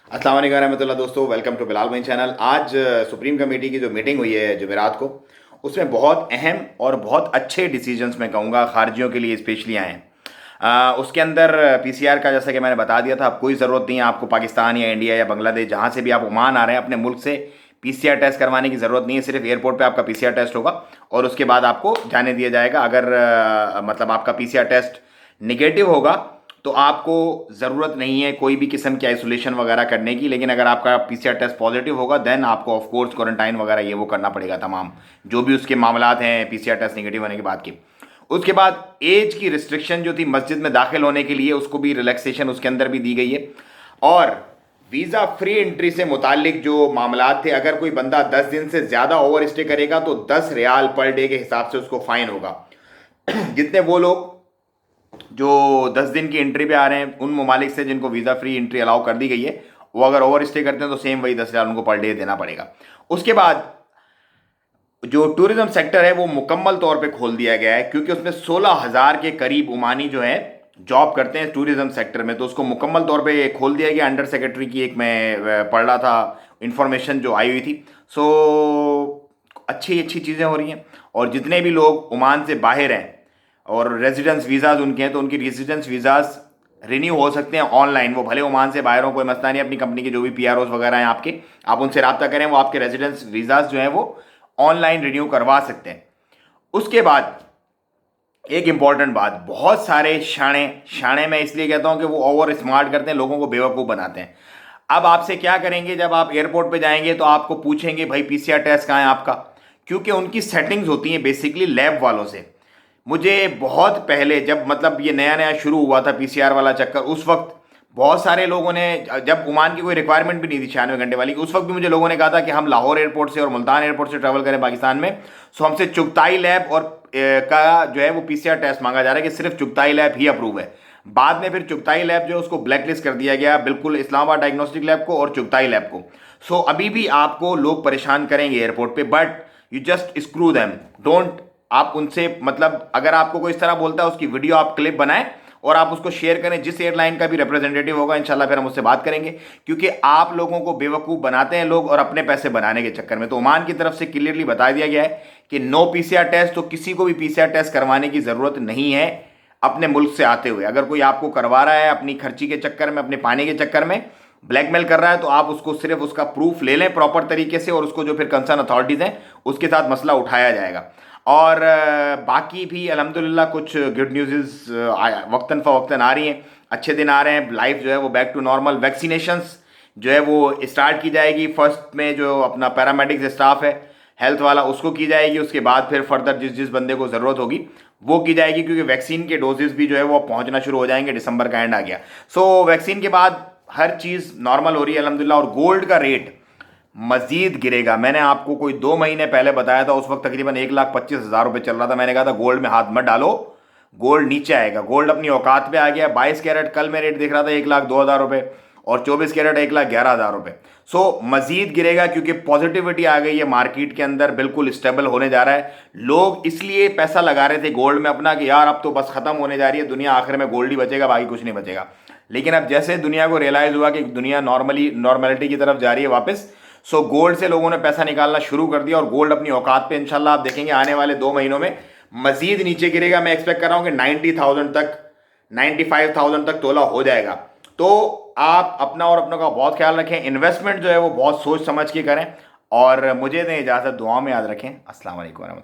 अस्सलाम वालेकुम रहमतुल्लाह। दोस्तों, वेलकम टू बिलाल भाई चैनल। आज सुप्रीम कमेटी की जो मीटिंग हुई है जुमेरात को, उसमें बहुत अहम और बहुत अच्छे डिसीजंस मैं कहूँगा खारजियों के लिए स्पेशली आए हैं। उसके अंदर पीसीआर का, जैसा कि मैंने बता दिया था, अब कोई ज़रूरत नहीं है आपको पाकिस्तान या इंडिया या बांग्लादेश, जहाँ से भी आप ओमान आ रहे हैं, अपने मुल्क से पीसीआर टेस्ट करवाने की ज़रूरत नहीं है। सिर्फ एयरपोर्ट पे आपका पीसीआर टेस्ट होगा और उसके बाद आपको जाने दिया जाएगा। अगर मतलब आपका पीसीआर टेस्ट निगेटिव होगा तो आपको ज़रूरत नहीं है कोई भी किस्म की आइसोलेशन वगैरह करने की। लेकिन अगर आपका पीसीआर टेस्ट पॉजिटिव होगा देन आपको ऑफ कोर्स क्वारंटाइन वगैरह ये वो करना पड़ेगा, तमाम जो भी उसके मामलात हैं पीसीआर टेस्ट नेगेटिव होने के बाद की। उसके बाद एज की रिस्ट्रिक्शन जो थी मस्जिद में दाखिल होने के लिए, उसको भी रिलैक्सेशन उसके अंदर भी दी गई है। और वीज़ा फ्री एंट्री से मुतालिक जो मामलात थे, अगर कोई बंदा 10 दिन से ज़्यादा ओवर स्टे करेगा तो 10 रियाल पर डे के हिसाब से उसको फाइन होगा। जितने वो लोग जो 10 दिन की एंट्री पे आ रहे हैं उन ममालिक से जिनको वीज़ा फ्री एंट्री अलाउ कर दी गई है, वो अगर ओवर स्टे करते हैं तो सेम वही 10 रियाल उनको पर डे देना पड़ेगा। उसके बाद जो टूरिज्म सेक्टर है वो मुकम्मल तौर पे खोल दिया गया है, क्योंकि उसमें 16,000 के करीब ओमानी जो है जॉब करते हैं टूरिज्म सेक्टर में, तो उसको मुकम्मल तौर पे खोल दिया गया। अंडर सेक्रेटरी की एक मैं पढ़ रहा था इंफॉर्मेशन जो आई हुई थी। सो अच्छी अच्छी चीज़ें हो रही हैं। और जितने भी लोग ओमान से बाहर हैं और रेजिडेंस वीज़ाज उनके हैं, तो उनकी रेजिडेंस वीज़ाज रिन्यू हो सकते हैं ऑनलाइन। वो भले ओमान से बाहर हो, कोई मसला नहीं। अपनी कंपनी के जो भी पीआरओज वगैरह हैं आपके, आप उनसे रब्ता करें, वो आपके रेजिडेंस वीज़ाज जो हैं वो ऑनलाइन रिन्यू करवा सकते हैं। उसके बाद एक इंपॉर्टेंट बात, बहुत सारे शाणे शाणे मैं इसलिए कहता हूं कि वो ओवर स्मार्ट करते हैं, लोगों को बेवकूफ़ बनाते हैं। अब आपसे क्या करेंगे, जब आप एयरपोर्ट पे जाएंगे तो आपको पूछेंगे भाई पीसीआर टेस्ट कहाँ है आपका, क्योंकि उनकी सेटिंग्स होती हैं बेसिकली लैब वालों से। मुझे बहुत पहले जब मतलब ये नया नया शुरू हुआ था पीसीआर वाला चक्कर, उस वक्त बहुत सारे लोगों ने, जब ओमान की कोई रिक्वायरमेंट भी नहीं थी 96 घंटे वाली, उस वक्त भी मुझे लोगों ने कहा था कि हम लाहौर एयरपोर्ट से और मुल्तान एयरपोर्ट से ट्रैवल करें पाकिस्तान में, सो हमसे चुगताई लैब और का जो है वो पीसीआर टेस्ट मांगा जा रहा है कि सिर्फ चुगताई लैब ही अप्रूव है। बाद में फिर चुगताई लैब जो है उसको ब्लैकलिस्ट कर दिया गया, बिल्कुल इस्लामाबाद डायग्नोस्टिक लैब को और चुगताई लैब को। सो अभी भी आपको लोग परेशान करेंगे एयरपोर्ट पे, but you just screw them, don't. आप उनसे मतलब अगर आपको कोई इस तरह बोलता है उसकी वीडियो आप क्लिप बनाएं और आप उसको शेयर करें। जिस एयरलाइन का भी रिप्रेजेंटेटिव होगा इंशाल्लाह फिर हम उससे बात करेंगे, क्योंकि आप लोगों को बेवकूफ़ बनाते हैं लोग और अपने पैसे बनाने के चक्कर में। तो ओमान की तरफ से क्लियरली बता दिया गया है कि नो पीसीआर टेस्ट, तो किसी को भी पीसीआर टेस्ट करवाने की ज़रूरत नहीं है अपने मुल्क से आते हुए। अगर कोई आपको करवा रहा है अपनी खर्ची के चक्कर में, अपने पाने के चक्कर में ब्लैकमेल कर रहा है, तो आप उसको सिर्फ उसका प्रूफ ले लें प्रॉपर तरीके से, और उसको जो फिर कंसर्न अथॉरिटीज़ हैं उसके साथ मसला उठाया जाएगा। और बाकी भी अल्हम्दुलिल्लाह कुछ गुड न्यूज़ वक्तन फ़वक्तन आ रही हैं, अच्छे दिन आ रहे हैं। लाइफ जो है वो बैक टू नॉर्मल। वैक्सीनेशंस जो है वो स्टार्ट की जाएगी। फर्स्ट में जो अपना पैरामेडिक्स स्टाफ है हेल्थ वाला उसको की जाएगी, उसके बाद फिर फर्दर जिस जिस बंदे को ज़रूरत होगी वो की जाएगी, क्योंकि वैक्सीन के डोजेस भी जो है वो पहुंचना शुरू हो जाएंगे। दिसंबर का एंड आ गया, सो वैक्सीन के बाद हर चीज़ नॉर्मल हो रही है अल्हम्दुलिल्लाह। और गोल्ड का रेट मजीद गिरेगा। मैंने आपको कोई 2 महीने पहले बताया था, उस वक्त तकरीबन 1,25,000 रुपये चल रहा था। मैंने कहा था गोल्ड में हाथ मत डालो, गोल्ड नीचे आएगा। गोल्ड अपनी औकात पे आ गया। 22 कैरेट कल मैं रेट देख रहा था 1,02,000 रुपये, और 24 कैरेट 1,11,000 रुपये। सो मजीद गिरेगा क्योंकि पॉजिटिविटी आ गई है मार्केट के अंदर, बिल्कुल स्टेबल होने जा रहा है। लोग इसलिए पैसा लगा रहे थे गोल्ड में अपना कि यार अब तो बस खत्म होने जा रही है दुनिया, आखिर में गोल्ड ही बचेगा, बाकी कुछ नहीं बचेगा। लेकिन अब जैसे दुनिया को रियलाइज हुआ कि दुनिया नॉर्मलिटी की तरफ जा रही है वापस, सो गोल्ड से लोगों ने पैसा निकालना शुरू कर दिया, और गोल्ड अपनी औकात पे इंशाल्लाह आप देखेंगे आने वाले 2 महीनों में मजीद नीचे गिरेगा। मैं एक्सपेक्ट कर रहा हूं कि 90,000 तक, 95,000 तक तोला हो जाएगा। तो आप अपना और अपनों का बहुत ख्याल रखें। इन्वेस्टमेंट जो है वो बहुत सोच समझ के करें, और मुझे दें इजाज़त, दुआ में याद रखें। अस्सलाम वालेकुम।